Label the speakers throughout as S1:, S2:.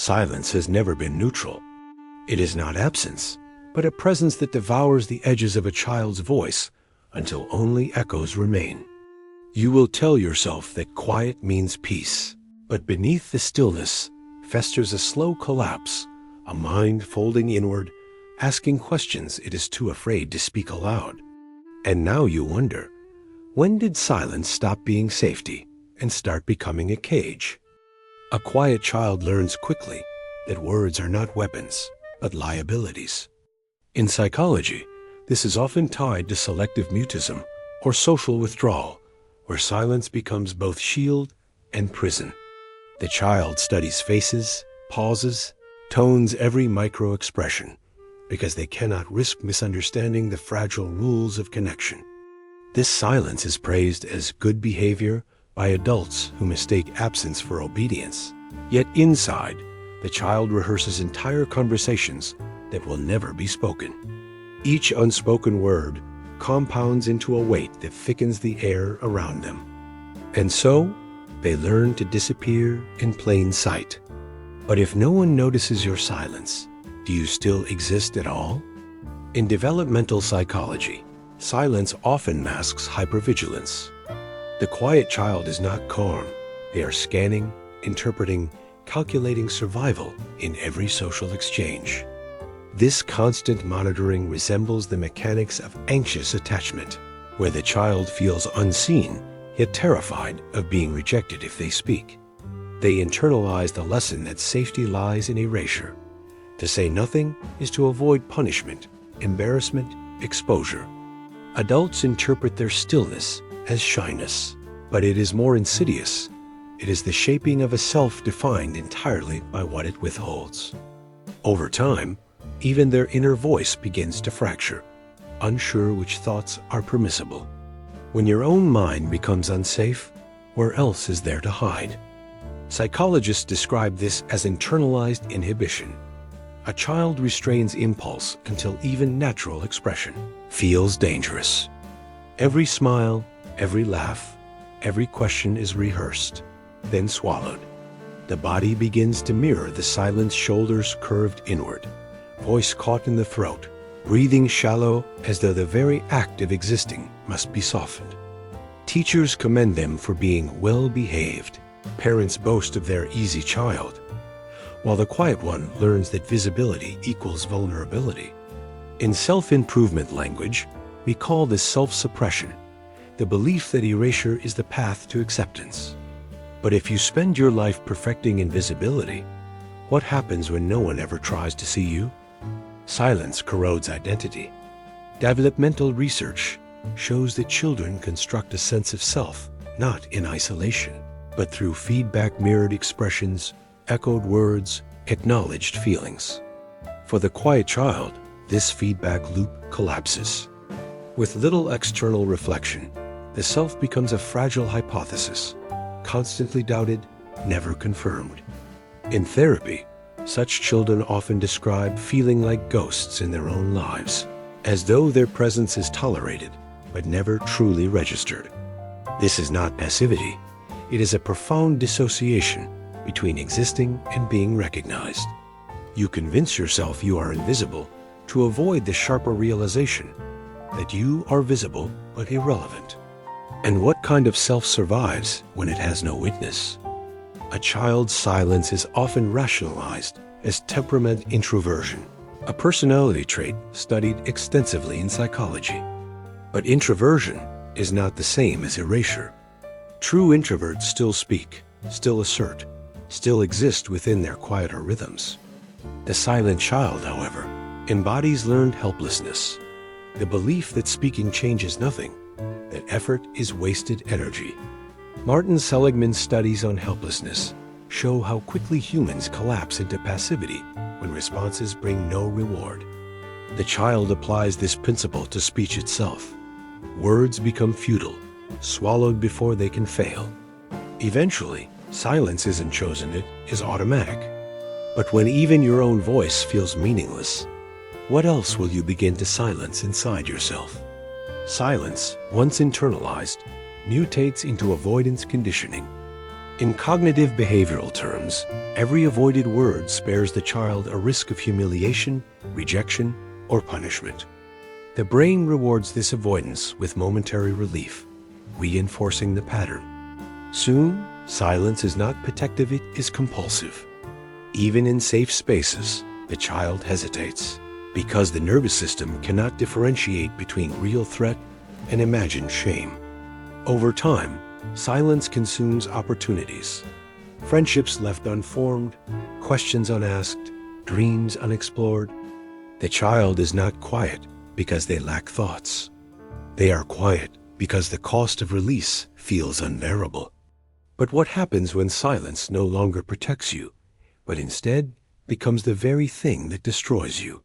S1: Silence has never been neutral. It is not absence, but a presence that devours the edges of a child's voice until only echoes remain. You will tell yourself that quiet means peace, but beneath the stillness festers a slow collapse, a mind folding inward, asking questions it is too afraid to speak aloud. And now you wonder, when did silence stop being safety and start becoming a cage? A quiet child learns quickly that words are not weapons, but liabilities. In psychology, this is often tied to selective mutism or social withdrawal, where silence becomes both shield and prison. The child studies faces, pauses, tones every micro-expression, because they cannot risk misunderstanding the fragile rules of connection. This silence is praised as good behavior by adults who mistake absence for obedience. Yet inside, the child rehearses entire conversations that will never be spoken. Each unspoken word compounds into a weight that thickens the air around them. And so, they learn to disappear in plain sight. But if no one notices your silence, do you still exist at all? In developmental psychology, silence often masks hypervigilance. The quiet child is not calm. They are scanning, interpreting, calculating survival in every social exchange. This constant monitoring resembles the mechanics of anxious attachment, where the child feels unseen, yet terrified of being rejected if they speak. They internalize the lesson that safety lies in erasure. To say nothing is to avoid punishment, embarrassment, exposure. Adults interpret their stillness as shyness, but it is more insidious. It is the shaping of a self defined entirely by what it withholds. Over time, even their inner voice begins to fracture, unsure which thoughts are permissible. When your own mind becomes unsafe, where else is there to hide? Psychologists describe this as internalized inhibition. A child restrains impulse until even natural expression feels dangerous. Every smile, every laugh, every question is rehearsed, then swallowed. The body begins to mirror the silent shoulders curved inward, voice caught in the throat, breathing shallow as though the very act of existing must be softened. Teachers commend them for being well-behaved. Parents boast of their easy child, while the quiet one learns that visibility equals vulnerability. In self-improvement language, we call this self-suppression, the belief that erasure is the path to acceptance. But if you spend your life perfecting invisibility, what happens when no one ever tries to see you? Silence corrodes identity. Developmental research shows that children construct a sense of self, not in isolation, but through feedback-mirrored expressions, echoed words, acknowledged feelings. For the quiet child, this feedback loop collapses. With little external reflection, the self becomes a fragile hypothesis, constantly doubted, never confirmed. In therapy, such children often describe feeling like ghosts in their own lives, as though their presence is tolerated, but never truly registered. This is not passivity. It is a profound dissociation between existing and being recognized. You convince yourself you are invisible to avoid the sharper realization that you are visible but irrelevant. And what kind of self survives when it has no witness? A child's silence is often rationalized as temperament introversion, a personality trait studied extensively in psychology. But introversion is not the same as erasure. True introverts still speak, still assert, still exist within their quieter rhythms. The silent child, however, embodies learned helplessness, the belief that speaking changes nothing, that effort is wasted energy. Martin Seligman's studies on helplessness show how quickly humans collapse into passivity when responses bring no reward. The child applies this principle to speech itself. Words become futile, swallowed before they can fail. Eventually, silence isn't chosen, it is automatic. But when even your own voice feels meaningless, what else will you begin to silence inside yourself? Silence, once internalized, mutates into avoidance conditioning. In cognitive behavioral terms, every avoided word spares the child a risk of humiliation, rejection, or punishment. The brain rewards this avoidance with momentary relief, reinforcing the pattern. Soon, silence is not protective, it is compulsive. Even in safe spaces, the child hesitates, because the nervous system cannot differentiate between real threat and imagined shame. Over time, silence consumes opportunities. Friendships left unformed, questions unasked, dreams unexplored. The child is not quiet because they lack thoughts. They are quiet because the cost of release feels unbearable. But what happens when silence no longer protects you, but instead becomes the very thing that destroys you?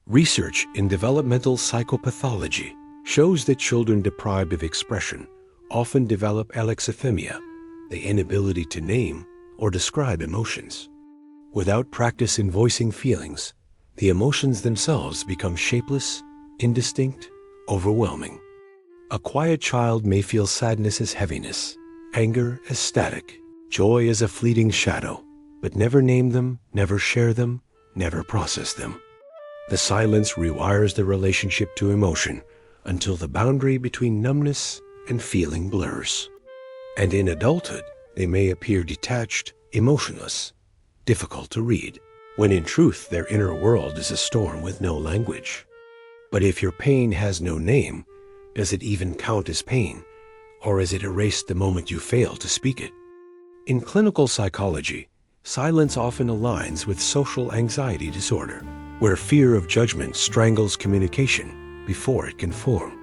S1: Research in developmental psychopathology shows that children deprived of expression often develop alexithymia, the inability to name or describe emotions. Without practice in voicing feelings, the emotions themselves become shapeless, indistinct, overwhelming. A quiet child may feel sadness as heaviness, anger as static, joy as a fleeting shadow, but never name them, never share them, never process them. The silence rewires the relationship to emotion until the boundary between numbness and feeling blurs. And in adulthood, they may appear detached, emotionless, difficult to read, when in truth their inner world is a storm with no language. But if your pain has no name, does it even count as pain, or is it erased the moment you fail to speak it? In clinical psychology, silence often aligns with social anxiety disorder, where fear of judgment strangles communication before it can form.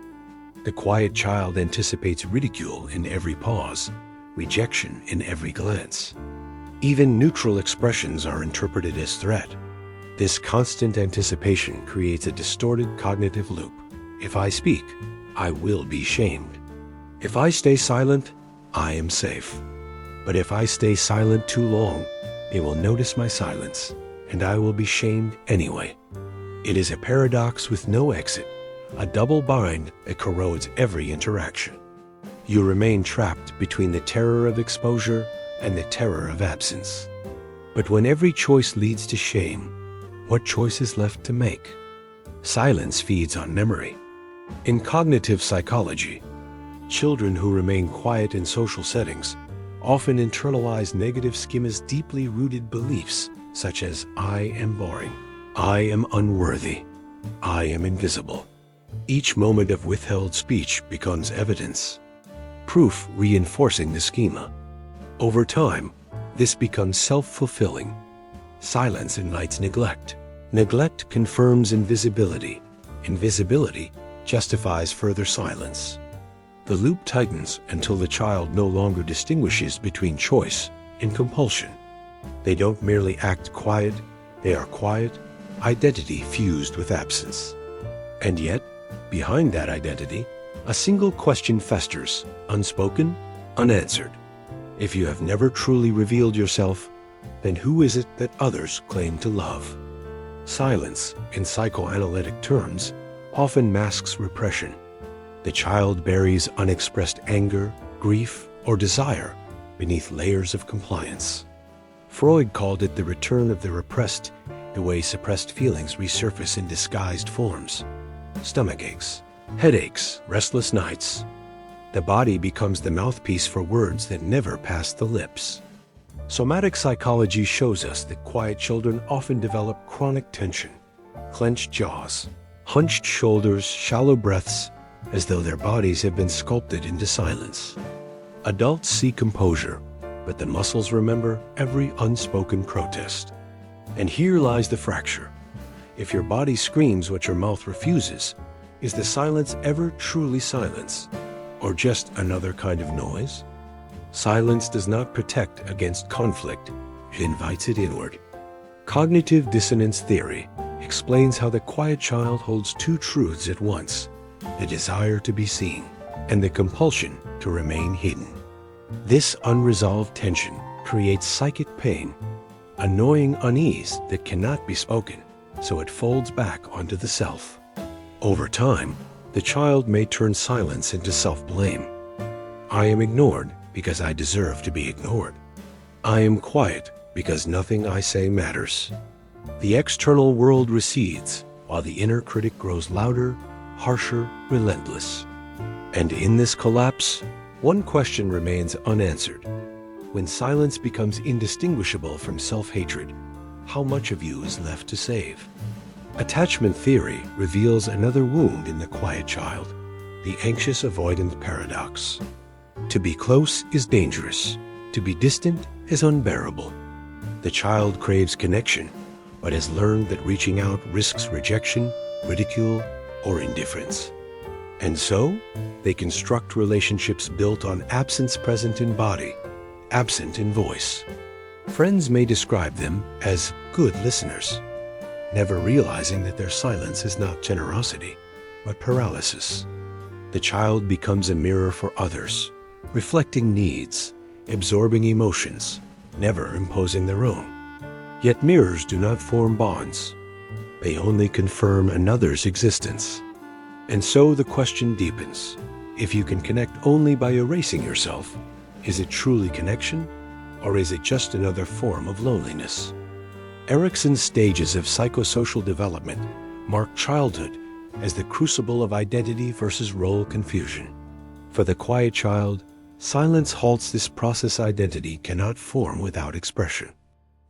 S1: The quiet child anticipates ridicule in every pause, rejection in every glance. Even neutral expressions are interpreted as threat. This constant anticipation creates a distorted cognitive loop. If I speak, I will be shamed. If I stay silent, I am safe. But if I stay silent too long, they will notice my silence, and I will be shamed anyway. It is a paradox with no exit, a double bind that corrodes every interaction. You remain trapped between the terror of exposure and the terror of absence. But when every choice leads to shame, what choice is left to make? Silence feeds on memory. In cognitive psychology, children who remain quiet in social settings often internalize negative schemas, deeply rooted beliefs such as I am boring, I am unworthy, I am invisible. Each moment of withheld speech becomes evidence, proof reinforcing the schema. Over time, this becomes self-fulfilling. Silence invites neglect. Neglect confirms invisibility. Invisibility justifies further silence. The loop tightens until the child no longer distinguishes between choice and compulsion. They don't merely act quiet, they are quiet, identity fused with absence. And yet, behind that identity, a single question festers, unspoken, unanswered. If you have never truly revealed yourself, then who is it that others claim to love? Silence, in psychoanalytic terms, often masks repression. The child buries unexpressed anger, grief, or desire beneath layers of compliance. Freud called it the return of the repressed, the way suppressed feelings resurface in disguised forms. Stomach aches, headaches, restless nights. The body becomes the mouthpiece for words that never pass the lips. Somatic psychology shows us that quiet children often develop chronic tension, clenched jaws, hunched shoulders, shallow breaths, as though their bodies have been sculpted into silence. Adults see composure, but the muscles remember every unspoken protest. And here lies the fracture. If your body screams what your mouth refuses, is the silence ever truly silence, or just another kind of noise? Silence does not protect against conflict, it invites it inward. Cognitive dissonance theory explains how the quiet child holds two truths at once: the desire to be seen and the compulsion to remain hidden. This unresolved tension creates psychic pain, annoying unease that cannot be spoken, so it folds back onto the self. Over time, the child may turn silence into self-blame. I am ignored because I deserve to be ignored. I am quiet because nothing I say matters. The external world recedes while the inner critic grows louder, harsher, relentless. And in this collapse, one question remains unanswered. When silence becomes indistinguishable from self-hatred, how much of you is left to save? Attachment theory reveals another wound in the quiet child, the anxious avoidant paradox. To be close is dangerous. To be distant is unbearable. The child craves connection, but has learned that reaching out risks rejection, ridicule, or indifference. And so, they construct relationships built on absence present in body, absent in voice. Friends may describe them as good listeners, never realizing that their silence is not generosity, but paralysis. The child becomes a mirror for others, reflecting needs, absorbing emotions, never imposing their own. Yet mirrors do not form bonds. They only confirm another's existence. And so the question deepens. If you can connect only by erasing yourself, is it truly connection, or is it just another form of loneliness? Erikson's stages of psychosocial development mark childhood as the crucible of identity versus role confusion. For the quiet child, silence halts this process. Identity cannot form without expression.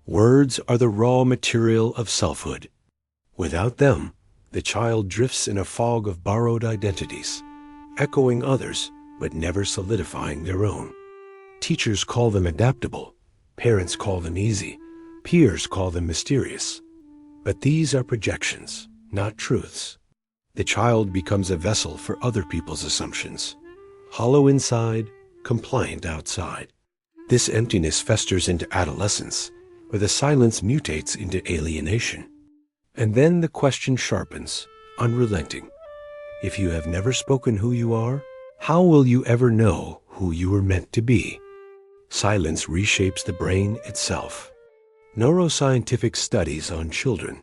S1: Words are the raw material of selfhood. Without them, the child drifts in a fog of borrowed identities, echoing others but never solidifying their own. Teachers call them adaptable, parents call them easy, peers call them mysterious. But these are projections, not truths. The child becomes a vessel for other people's assumptions, hollow inside, compliant outside. This emptiness festers into adolescence, where the silence mutates into alienation. And then the question sharpens, unrelenting. If you have never spoken who you are, how will you ever know who you were meant to be? Silence reshapes the brain itself. Neuroscientific studies on children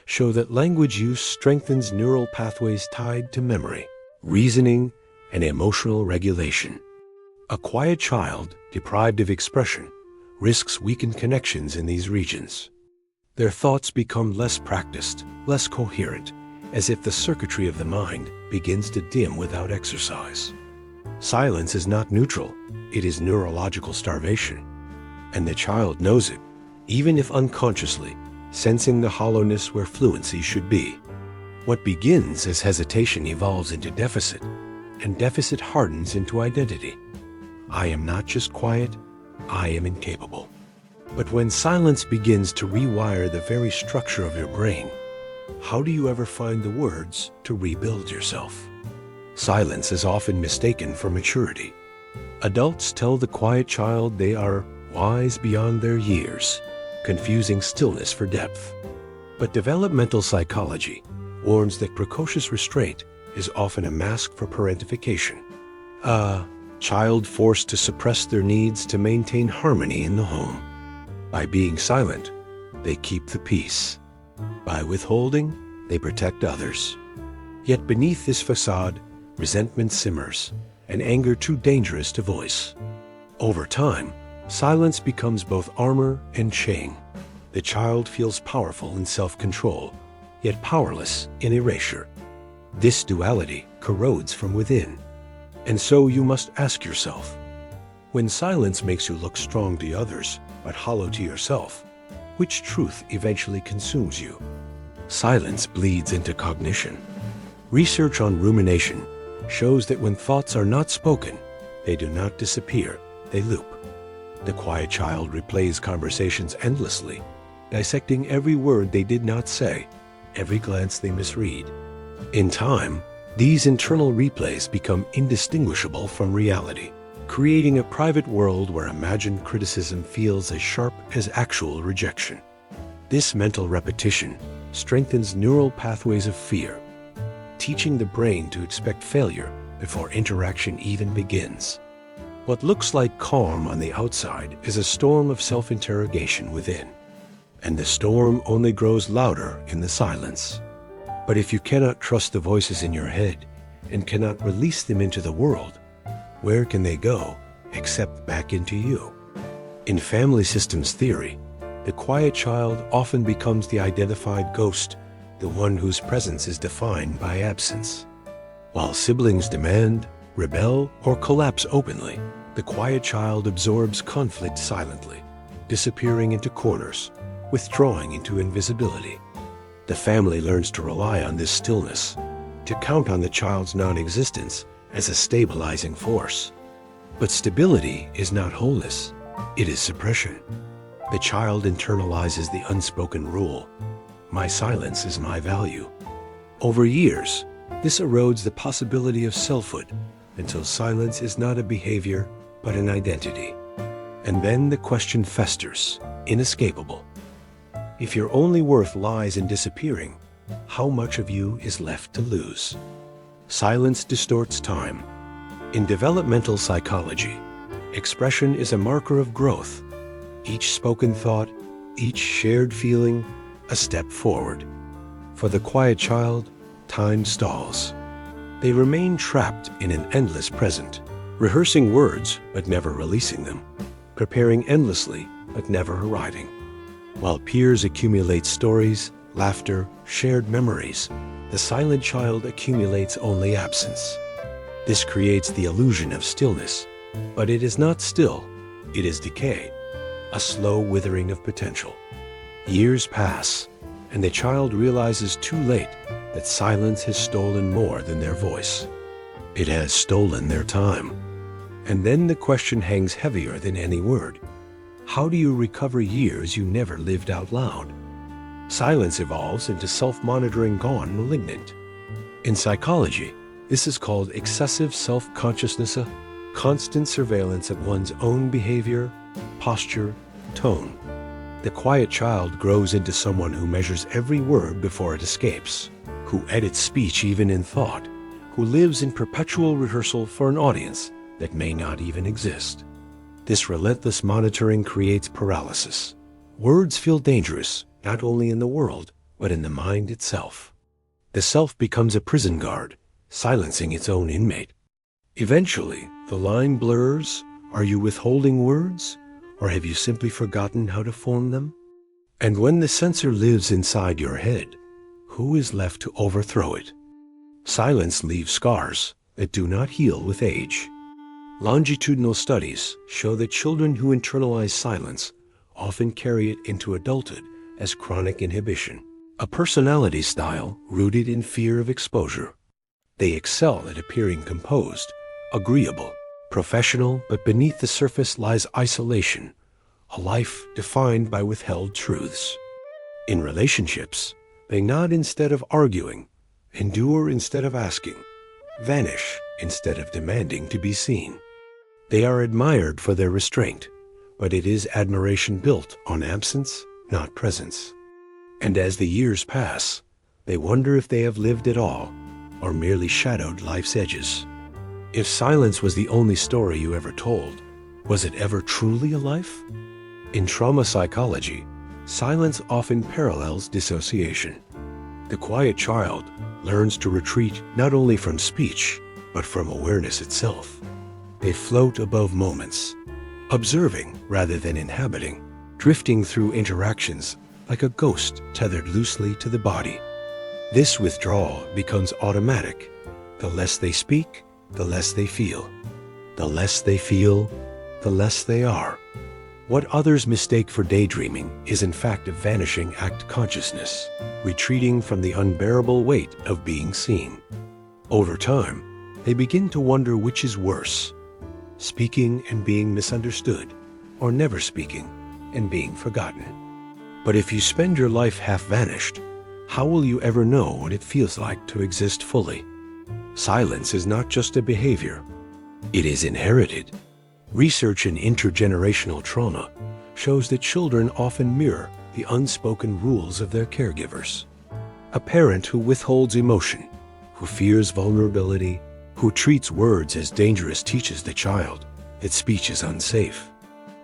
S1: show that language use strengthens neural pathways tied to memory, reasoning, and emotional regulation. A quiet child, deprived of expression, risks weakened connections in these regions. Their thoughts become less practiced, less coherent, as if the circuitry of the mind begins to dim without exercise. Silence is not neutral, it is neurological starvation. And the child knows it, even if unconsciously, sensing the hollowness where fluency should be. What begins as hesitation evolves into deficit, and deficit hardens into identity. I am not just quiet, I am incapable. But when silence begins to rewire the very structure of your brain, how do you ever find the words to rebuild yourself? Silence is often mistaken for maturity. Adults tell the quiet child they are wise beyond their years, confusing stillness for depth. But developmental psychology warns that precocious restraint is often a mask for parentification. A child forced to suppress their needs to maintain harmony in the home. By being silent, they keep the peace. By withholding, they protect others. Yet beneath this facade, resentment simmers, and anger too dangerous to voice. Over time, silence becomes both armor and chain. The child feels powerful in self-control, yet powerless in erasure. This duality corrodes from within. And so you must ask yourself, when silence makes you look strong to others, but hollow to yourself, which truth eventually consumes you? Silence bleeds into cognition. Research on rumination shows that when thoughts are not spoken, they do not disappear, they loop. The quiet child replays conversations endlessly, dissecting every word they did not say, every glance they misread. In time, these internal replays become indistinguishable from reality, creating a private world where imagined criticism feels as sharp as actual rejection. This mental repetition strengthens neural pathways of fear, teaching the brain to expect failure before interaction even begins. What looks like calm on the outside is a storm of self-interrogation within, and the storm only grows louder in the silence. But if you cannot trust the voices in your head and cannot release them into the world, where can they go except back into you? In family systems theory, the quiet child often becomes the identified ghost, the one whose presence is defined by absence. While siblings demand, rebel, or collapse openly, the quiet child absorbs conflict silently, disappearing into corners, withdrawing into invisibility. The family learns to rely on this stillness, to count on the child's non-existence as a stabilizing force. But stability is not wholeness, it is suppression. The child internalizes the unspoken rule: my silence is my value. Over years, this erodes the possibility of selfhood until silence is not a behavior but an identity. And then the question festers, inescapable. If your only worth lies in disappearing, how much of you is left to lose? Silence distorts time. In developmental psychology, expression is a marker of growth. Each spoken thought, each shared feeling, a step forward. For the quiet child, time stalls. They remain trapped in an endless present, rehearsing words but never releasing them, preparing endlessly but never arriving. While peers accumulate stories, laughter, shared memories, the silent child accumulates only absence. This creates the illusion of stillness, but it is not still, it is decay, a slow withering of potential. Years pass, and the child realizes too late that silence has stolen more than their voice. It has stolen their time. And then the question hangs heavier than any word. How do you recover years you never lived out loud? Silence evolves into self-monitoring gone malignant. In psychology, this is called excessive self-consciousness, a constant surveillance of one's own behavior, posture, tone. The quiet child grows into someone who measures every word before it escapes, who edits speech even in thought, who lives in perpetual rehearsal for an audience that may not even exist. This relentless monitoring creates paralysis. Words feel dangerous, not only in the world, but in the mind itself. The self becomes a prison guard, silencing its own inmate. Eventually, the line blurs. Are you withholding words, or have you simply forgotten how to form them? And when the censor lives inside your head, who is left to overthrow it? Silence leaves scars that do not heal with age. Longitudinal studies show that children who internalize silence often carry it into adulthood as chronic inhibition, a personality style rooted in fear of exposure. They excel at appearing composed, agreeable, professional, but beneath the surface lies isolation, a life defined by withheld truths. In relationships, they nod instead of arguing, endure instead of asking, vanish instead of demanding to be seen. They are admired for their restraint, but it is admiration built on absence, not presence. And as the years pass, they wonder if they have lived at all, or merely shadowed life's edges. If silence was the only story you ever told, was it ever truly a life? In trauma psychology, silence often parallels dissociation. The quiet child learns to retreat not only from speech, but from awareness itself. They float above moments, observing rather than inhabiting, drifting through interactions like a ghost tethered loosely to the body. This withdrawal becomes automatic. The less they speak, the less they feel. The less they feel, the less they are. What others mistake for daydreaming is in fact a vanishing act consciousness, retreating from the unbearable weight of being seen. Over time, they begin to wonder which is worse, speaking and being misunderstood, or never speaking and being forgotten. But if you spend your life half vanished, how will you ever know what it feels like to exist fully? Silence is not just a behavior, it is inherited. Research in intergenerational trauma shows that children often mirror the unspoken rules of their caregivers. A parent who withholds emotion, who fears vulnerability, who treats words as dangerous teaches the child that speech is unsafe.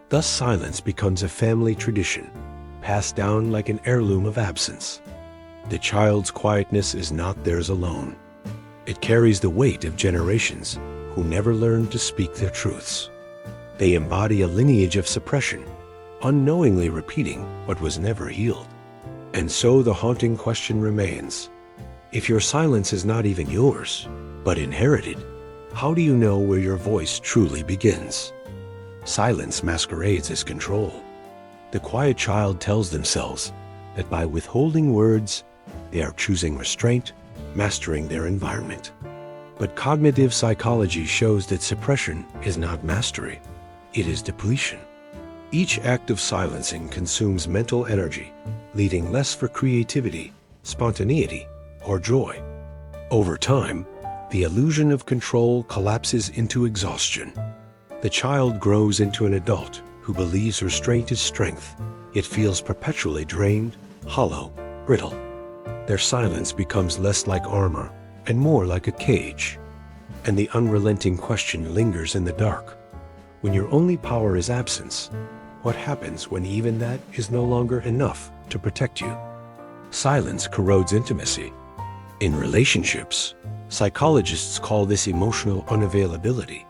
S1: Thus silence becomes a family tradition, passed down like an heirloom of absence. The child's quietness is not theirs alone. It carries the weight of generations who never learned to speak their truths. They embody a lineage of suppression unknowingly repeating what was never healed. And so the haunting question remains: if your silence is not even yours, but inherited, how do you know where your voice truly begins? Silence masquerades as control. The quiet child tells themselves that by withholding words, they are choosing restraint, mastering their environment. But cognitive psychology shows that suppression is not mastery, it is depletion. Each act of silencing consumes mental energy, leaving less for creativity, spontaneity, or joy. Over time, the illusion of control collapses into exhaustion. The child grows into an adult who believes restraint is strength, yet feels perpetually drained, hollow, brittle. Their silence becomes less like armor and more like a cage. And the unrelenting question lingers in the dark. When your only power is absence, what happens when even that is no longer enough to protect you? Silence corrodes intimacy. In relationships, psychologists call this emotional unavailability,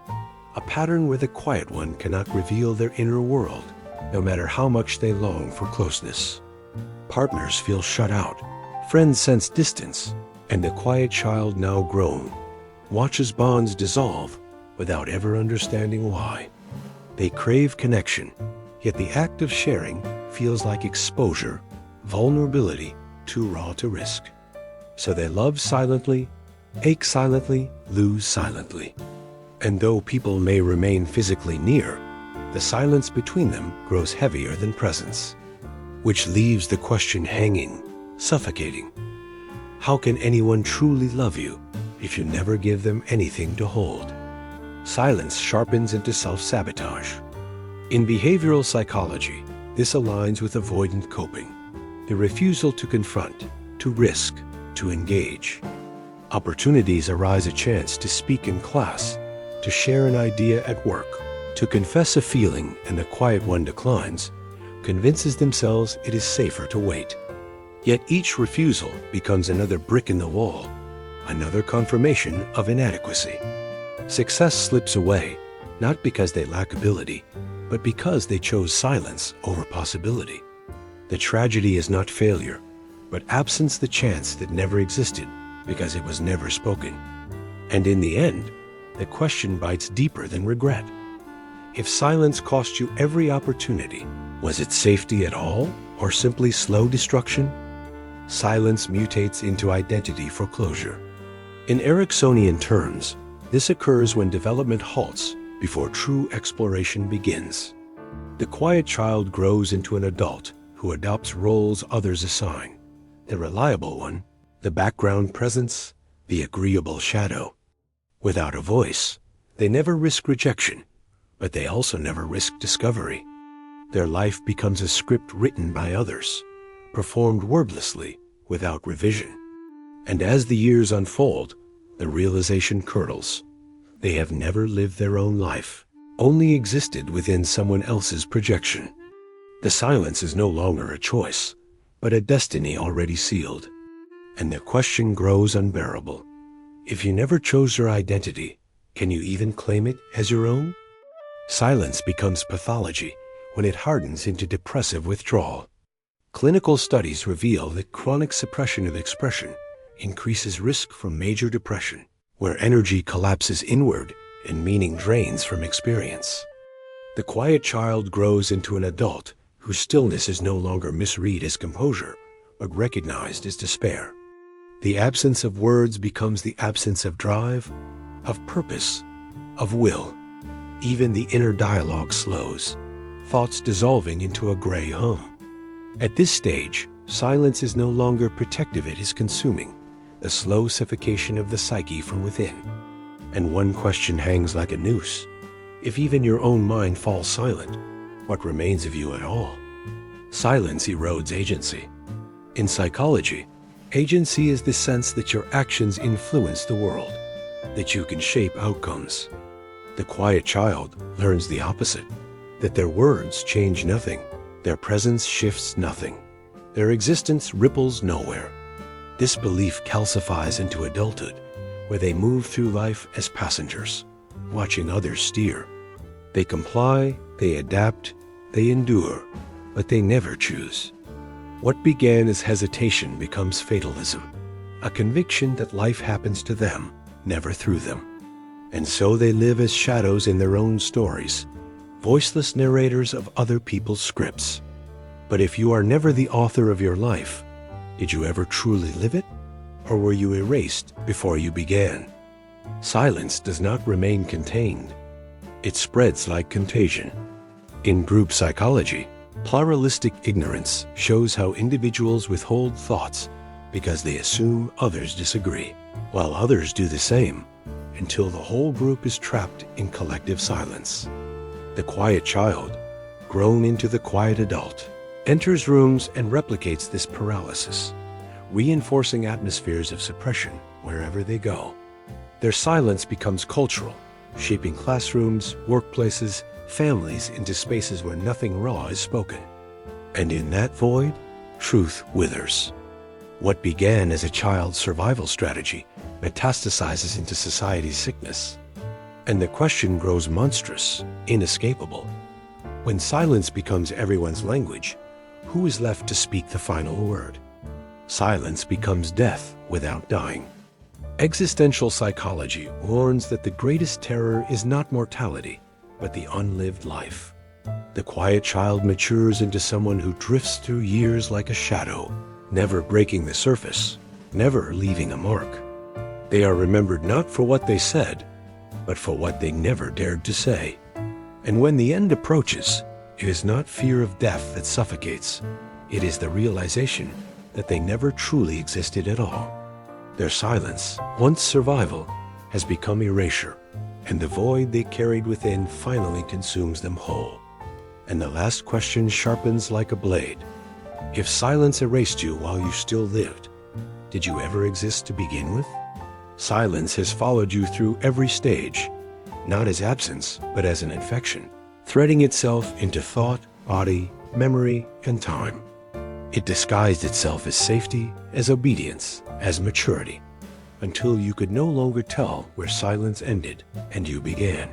S1: a pattern where the quiet one cannot reveal their inner world, no matter how much they long for closeness. Partners feel shut out, friends sense distance, and the quiet child, now grown, watches bonds dissolve without ever understanding why. They crave connection, yet the act of sharing feels like exposure, vulnerability too raw to risk. So they love silently, ache silently, lose silently. And though people may remain physically near, the silence between them grows heavier than presence, which leaves the question hanging, suffocating. How can anyone truly love you if you never give them anything to hold? Silence sharpens into self-sabotage. In behavioral psychology, this aligns with avoidant coping, the refusal to confront, to risk, to engage. Opportunities arise: a chance to speak in class, to share an idea at work, to confess a feeling, and the quiet one declines, convinces themselves it is safer to wait. Yet each refusal becomes another brick in the wall, another confirmation of inadequacy. Success slips away, not because they lack ability, but because they chose silence over possibility. The tragedy is not failure, but absence, the chance that never existed because it was never spoken. And in the end, the question bites deeper than regret. If silence cost you every opportunity, was it safety at all, or simply slow destruction? Silence mutates into identity foreclosure. In Ericksonian terms, this occurs when development halts before true exploration begins. The quiet child grows into an adult who adopts roles others assign: the reliable one, the background presence, the agreeable shadow. Without a voice, they never risk rejection, but they also never risk discovery. Their life becomes a script written by others, performed wordlessly, without revision. And as the years unfold, the realization curdles. They have never lived their own life, only existed within someone else's projection. The silence is no longer a choice, but a destiny already sealed. And the question grows unbearable. If you never chose your identity, can you even claim it as your own? Silence becomes pathology when it hardens into depressive withdrawal. Clinical studies reveal that chronic suppression of expression increases risk from major depression, where energy collapses inward and meaning drains from experience. The quiet child grows into an adult whose stillness is no longer misread as composure, but recognized as despair. The absence of words becomes the absence of drive, of purpose, of will. Even the inner dialogue slows, thoughts dissolving into a gray hum. At this stage, silence is no longer protective, it is consuming, the slow suffocation of the psyche from within. And one question hangs like a noose. If even your own mind falls silent, what remains of you at all? Silence erodes agency. In psychology, agency is the sense that your actions influence the world, that you can shape outcomes. The quiet child learns the opposite, that their words change nothing, their presence shifts nothing, their existence ripples nowhere. This belief calcifies into adulthood, where they move through life as passengers, watching others steer. They comply, they adapt, They endure, but they never choose. What began as hesitation becomes fatalism, a conviction that life happens to them, never through them. And so they live as shadows in their own stories, voiceless narrators of other people's scripts. But if you are never the author of your life, did you ever truly live it? Or were you erased before you began? Silence does not remain contained. It spreads like contagion. In group psychology, pluralistic ignorance shows how individuals withhold thoughts because they assume others disagree, while others do the same, until the whole group is trapped in collective silence. The quiet child, grown into the quiet adult, enters rooms and replicates this paralysis, reinforcing atmospheres of suppression wherever they go. Their silence becomes cultural, shaping classrooms, workplaces, families into spaces where nothing raw is spoken. And in that void, truth withers. What began as a child's survival strategy metastasizes into society's sickness. And the question grows monstrous, inescapable. When silence becomes everyone's language, who is left to speak the final word? Silence becomes death without dying. Existential psychology warns that the greatest terror is not mortality, but the unlived life. The quiet child matures into someone who drifts through years like a shadow, never breaking the surface, never leaving a mark. They are remembered not for what they said, but for what they never dared to say. And when the end approaches, it is not fear of death that suffocates. It is the realization that they never truly existed at all. Their silence, once survival, has become erasure, and the void they carried within finally consumes them whole. And the last question sharpens like a blade. If silence erased you while you still lived, did you ever exist to begin with? Silence has followed you through every stage, not as absence, but as an infection, threading itself into thought, body, memory, and time. It disguised itself as safety, as obedience, as maturity, until you could no longer tell where silence ended and you began.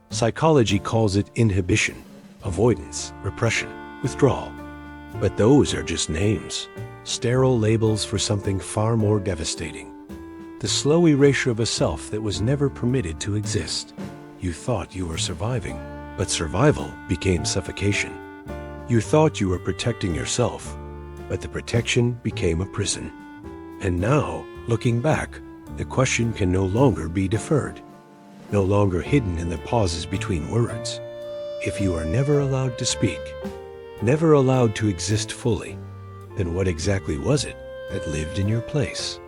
S1: Psychology calls it inhibition, avoidance, repression, withdrawal. But those are just names, sterile labels for something far more devastating. The slow erasure of a self that was never permitted to exist. You thought you were surviving, but survival became suffocation. You thought you were protecting yourself, but the protection became a prison. And now, looking back, the question can no longer be deferred, no longer hidden in the pauses between words. If you are never allowed to speak, never allowed to exist fully, then what exactly was it that lived in your place?